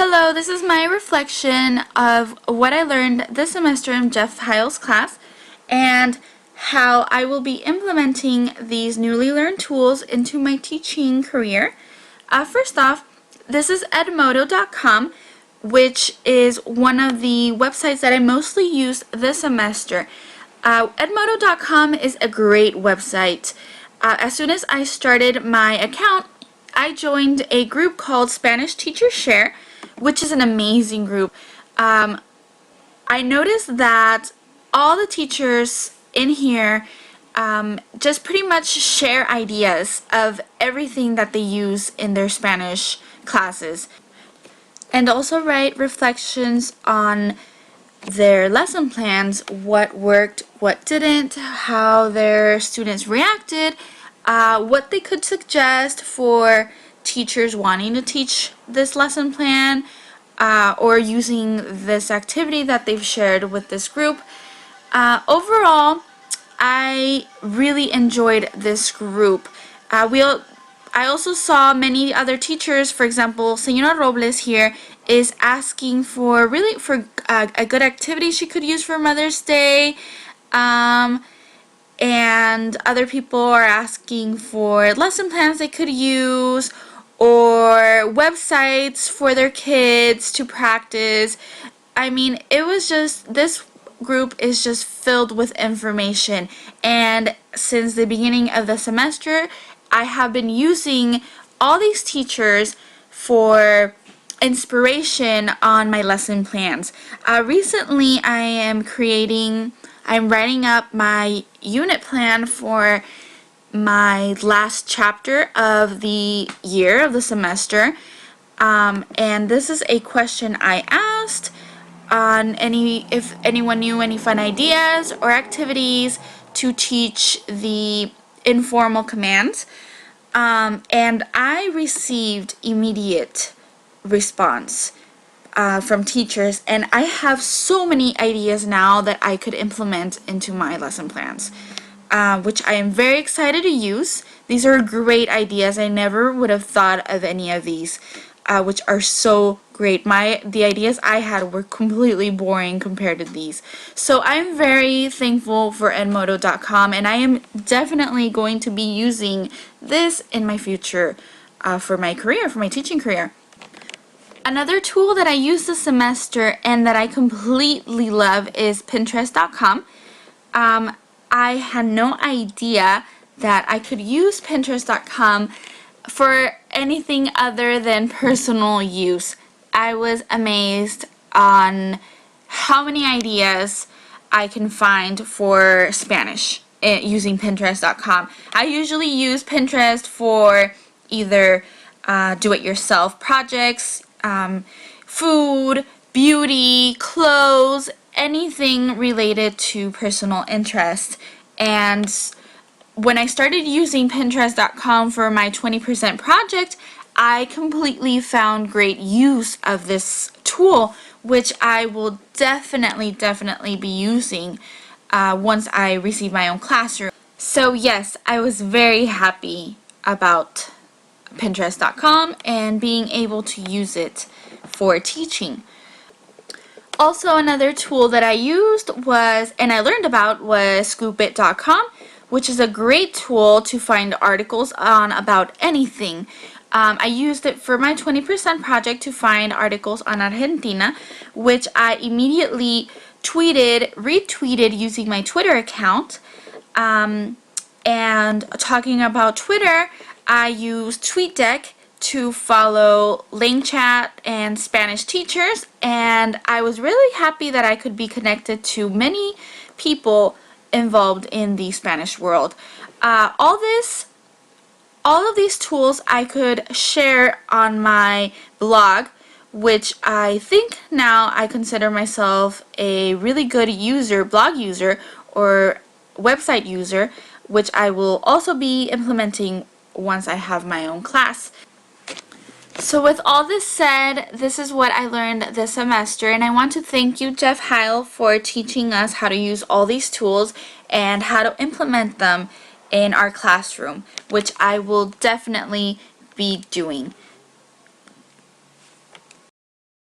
Hello, this is my reflection of what I learned this semester in Jeff Heil's class and how I will be implementing these newly learned tools into my teaching career. First off, this is edmodo.com, which is one of the websites that I mostly used this semester. Edmodo.com is a great website. As soon as I started my account, I joined a group called Spanish Teachers Share, which is an amazing group. I noticed that all the teachers in here just pretty much share ideas of everything that they use in their Spanish classes, and also write reflections on their lesson plans, what worked, what didn't, how their students reacted, what they could suggest for teachers wanting to teach this lesson plan or using this activity that they've shared with this group. Overall, I really enjoyed this group. I also saw many other teachers, for example, Señora Robles here is asking for a good activity she could use for Mother's Day, and other people are asking for lesson plans they could use or websites for their kids to practice. I mean, it was just, this group is just filled with information, and since the beginning of the semester I have been using all these teachers for inspiration on my lesson plans. Recently I'm writing up my unit plan for my last chapter of the year, of the semester, and this is a question I asked on if anyone knew any fun ideas or activities to teach the informal commands, and I received immediate response from teachers, and I have so many ideas now that I could implement into my lesson plans, which I am very excited to use. These are great ideas. I never would have thought of any of these, which are so great. The ideas I had were completely boring compared to these. So I'm very thankful for edmodo.com, and I am definitely going to be using this in my future for my career, for my teaching career. Another tool that I used this semester and that I completely love is Pinterest.com. I had no idea that I could use Pinterest.com for anything other than personal use. I was amazed on how many ideas I can find for Spanish using Pinterest.com. I usually use Pinterest for either do-it-yourself projects, food, beauty, clothes, anything related to personal interest. And when I started using Pinterest.com for my 20% project, I completely found great use of this tool, which I will definitely be using once I receive my own classroom. So yes, I was very happy about Pinterest.com and being able to use it for teaching. Also, another tool that I used and I learned about was Scoopit.com, which is a great tool to find articles on about anything. I used it for my 20% project to find articles on Argentina, which I immediately retweeted using my Twitter account. And talking about Twitter, I used TweetDeck to follow LangChat and Spanish teachers, and I was really happy that I could be connected to many people involved in the Spanish world. All of these tools I could share on my blog, which I think now I consider myself a really good blog user or website user, which I will also be implementing once I have my own class. So with all this said, this is what I learned this semester, and I want to thank you, Jeff Heil, for teaching us how to use all these tools and how to implement them in our classroom, which I will definitely be doing.